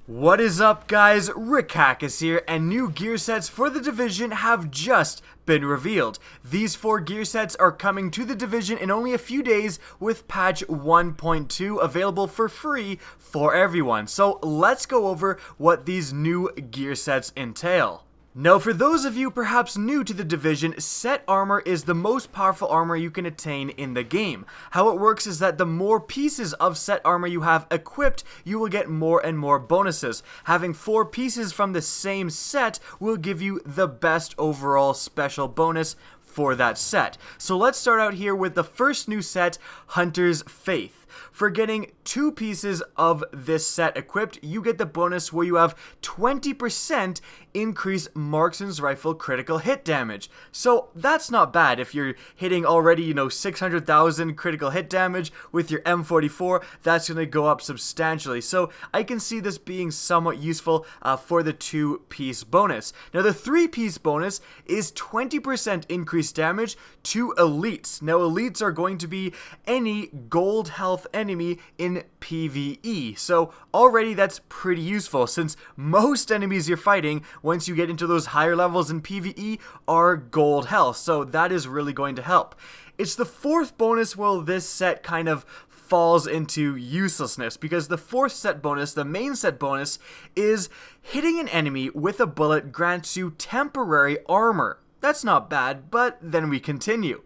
What is up, guys? Rick Hackus here, and new gear sets for the Division have just been revealed. These 4 gear sets are coming to the Division in only a few days with patch 1.2 available for free for everyone. So let's go over what these new gear sets entail. Now, for those of you perhaps new to the Division, set armor is the most powerful armor you can attain in the game. How it works is that the more pieces of set armor you have equipped, you will get more and more bonuses. Having 4 pieces from the same set will give you the best overall special bonus for that set. So let's start out here with the first new set, Hunter's Faith. For getting 2 pieces of this set equipped, you get the bonus where you have 20% increased marksman's rifle critical hit damage. So that's not bad. If you're hitting already, 600,000 critical hit damage with your M44, that's going to go up substantially. So I can see this being somewhat useful for the 2-piece bonus. Now the 3-piece bonus is 20% increased damage to elites. Now elites are going to be any gold health enemy in PvE. So already that's pretty useful, since most enemies you're fighting once you get into those higher levels in PvE are gold health. So that is really going to help. It's the 4th bonus where this set kind of falls into uselessness, because the 4th set bonus, the main set bonus, is hitting an enemy with a bullet grants you temporary armor. That's not bad, but then we continue.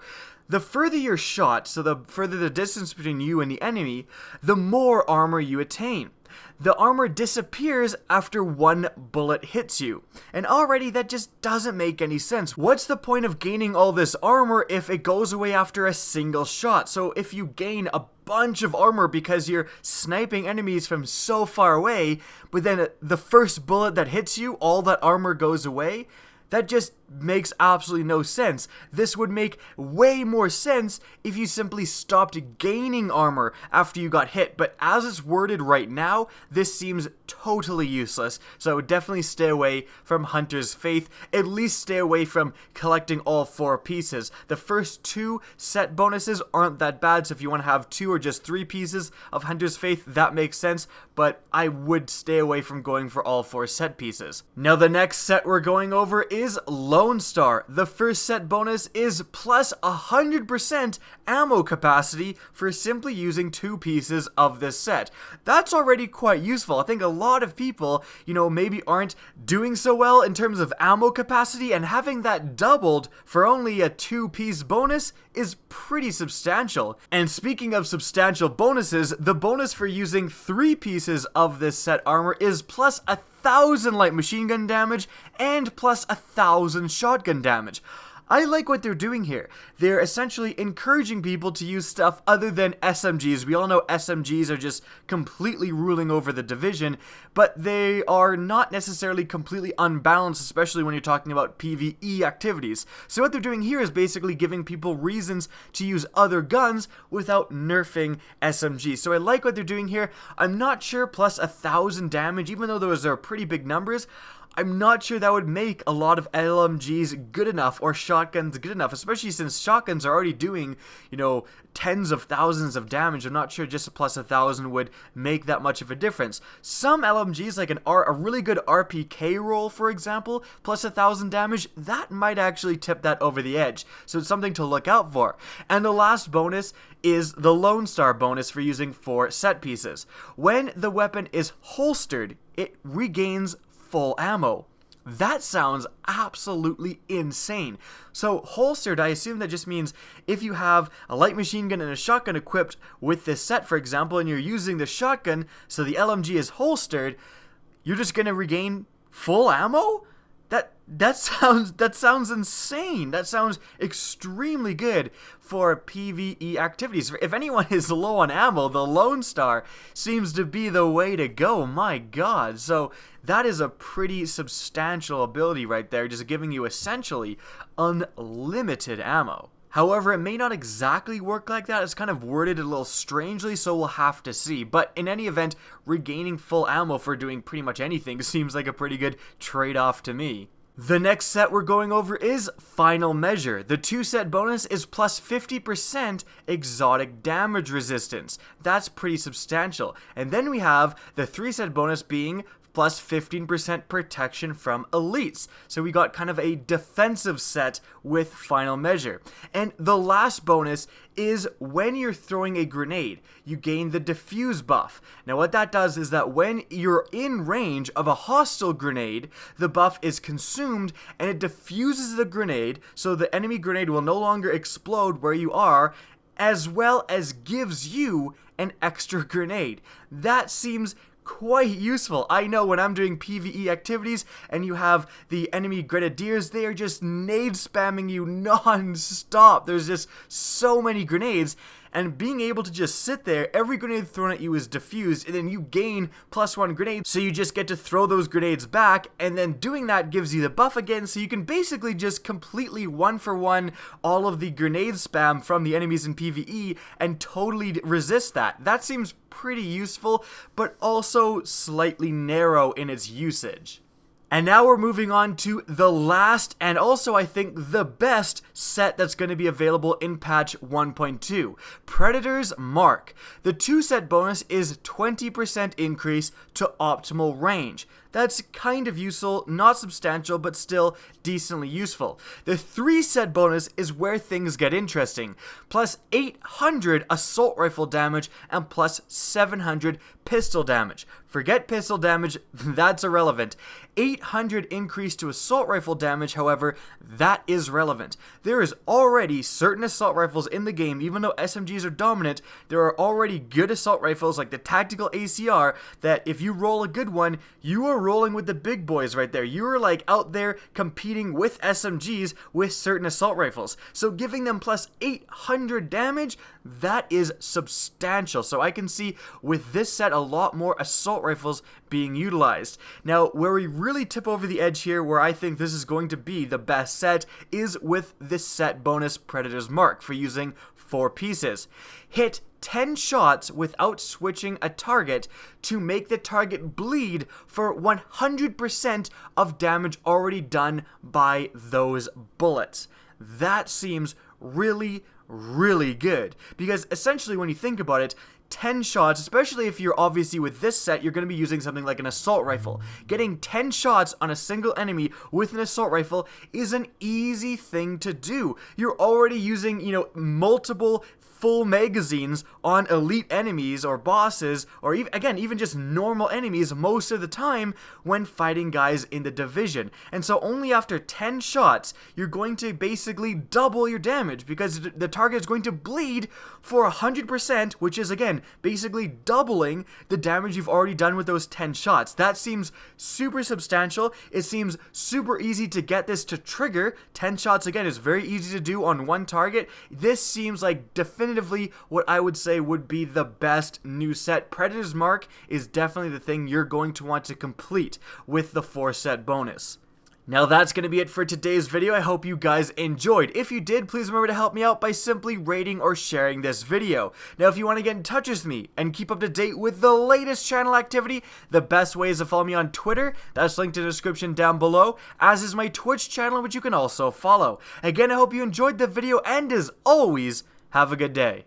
The further you're shot, so the further the distance between you and the enemy, the more armor you attain. The armor disappears after 1 bullet hits you. And already that just doesn't make any sense. What's the point of gaining all this armor if it goes away after a single shot? So if you gain a bunch of armor because you're sniping enemies from so far away, but then the first bullet that hits you, all that armor goes away, that just makes absolutely no sense. This would make way more sense if you simply stopped gaining armor after you got hit, but as it's worded right now, this seems totally useless. So I would definitely stay away from Hunter's Faith. At least stay away from collecting all 4 pieces. The first 2 set bonuses aren't that bad, so if you want to have 2 or just 3 pieces of Hunter's Faith, that makes sense, but I would stay away from going for all 4 set pieces. Now the next set we're going over is Lone Star. The first set bonus is plus 100% ammo capacity for simply using 2 pieces of this set. That's already quite useful. I think a lot of people, maybe aren't doing so well in terms of ammo capacity, and having that doubled for only a 2-piece bonus is pretty substantial. And speaking of substantial bonuses, the bonus for using 3 pieces of this set armor is plus 1,000 light machine gun damage and plus 1,000 shotgun damage. I like what they're doing here. They're essentially encouraging people to use stuff other than SMGs. We all know SMGs are just completely ruling over the Division, but they are not necessarily completely unbalanced, especially when you're talking about PvE activities. So what they're doing here is basically giving people reasons to use other guns without nerfing SMGs. So I like what they're doing here. I'm not sure plus 1,000 damage, even though those are pretty big numbers, I'm not sure that would make a lot of LMGs good enough or shotguns good enough, especially since shotguns are already doing, tens of thousands of damage. I'm not sure just a plus 1,000 would make that much of a difference. Some LMGs, like a really good RPK roll, for example, plus 1,000 damage, that might actually tip that over the edge. So it's something to look out for. And the last bonus is the Lone Star bonus for using 4 set pieces. When the weapon is holstered, it regains full ammo. That sounds absolutely insane. So holstered, I assume that just means if you have a light machine gun and a shotgun equipped with this set, for example, and you're using the shotgun, so the LMG is holstered, you're just gonna regain full ammo? That sounds insane. That sounds extremely good for PvE activities. If anyone is low on ammo, the Lone Star seems to be the way to go. My god. So that is a pretty substantial ability right there, just giving you essentially unlimited ammo. However, it may not exactly work like that. It's kind of worded a little strangely, so we'll have to see. But in any event, regaining full ammo for doing pretty much anything seems like a pretty good trade-off to me. The next set we're going over is Final Measure. The 2-set bonus is plus 50% exotic damage resistance. That's pretty substantial. And then we have the 3-set bonus being plus 15% protection from elites. So we got kind of a defensive set with Final Measure. And the last bonus is when you're throwing a grenade, you gain the diffuse buff. Now what that does is that when you're in range of a hostile grenade, the buff is consumed and it diffuses the grenade, so the enemy grenade will no longer explode where you are, as well as gives you an extra grenade. That seems quite useful. I know when I'm doing PvE activities and you have the enemy grenadiers, they are just nade spamming you non-stop. There's just so many grenades, and being able to just sit there, every grenade thrown at you is diffused, and then you gain +1 grenade, so you just get to throw those grenades back, and then doing that gives you the buff again, so you can basically just completely one-for-one all of the grenade spam from the enemies in PvE and totally resist that. That seems pretty useful, but also slightly narrow in its usage. And now we're moving on to the last, and also I think the best set that's going to be available in patch 1.2, Predator's Mark. The 2-set bonus is 20% increase to optimal range. That's kind of useful, not substantial, but still decently useful. The 3-set bonus is where things get interesting, plus 800 assault rifle damage and plus 700 pistol damage. Forget pistol damage, that's irrelevant. 800 increase to assault rifle damage, however, that is relevant. There is already certain assault rifles in the game, even though SMGs are dominant, there are already good assault rifles like the Tactical ACR that if you roll a good one, you are rolling with the big boys right there. You are like out there competing with SMGs with certain assault rifles. So giving them plus 800 damage, that is substantial. So I can see with this set a lot more assault rifles being utilized. Now, where we really tip over the edge here, where I think this is going to be the best set, is with this set bonus Predator's Mark for using 4 pieces. Hit 10 shots without switching a target to make the target bleed for 100% of damage already done by those bullets. That seems really good, because essentially when you think about it, 10 shots, especially if you're obviously with this set, you're going to be using something like an assault rifle. Getting 10 shots on a single enemy with an assault rifle is an easy thing to do. You're already using, multiple full magazines on elite enemies or bosses, or even just normal enemies most of the time when fighting guys in the division. And so only after 10 shots, you're going to basically double your damage, because the target is going to bleed for 100%, which is again basically doubling the damage you've already done with those 10 shots. That seems super substantial. It seems super easy to get this to trigger. 10 shots again is very easy to do on one target. This seems like definitively what I would say would be the best new set. Predator's Mark is definitely the thing you're going to want to complete with the 4-set bonus. Now that's going to be it for today's video. I hope you guys enjoyed. If you did, please remember to help me out by simply rating or sharing this video. Now if you want to get in touch with me and keep up to date with the latest channel activity, the best way is to follow me on Twitter. That's linked in the description down below, as is my Twitch channel, which you can also follow. Again, I hope you enjoyed the video, and as always, have a good day.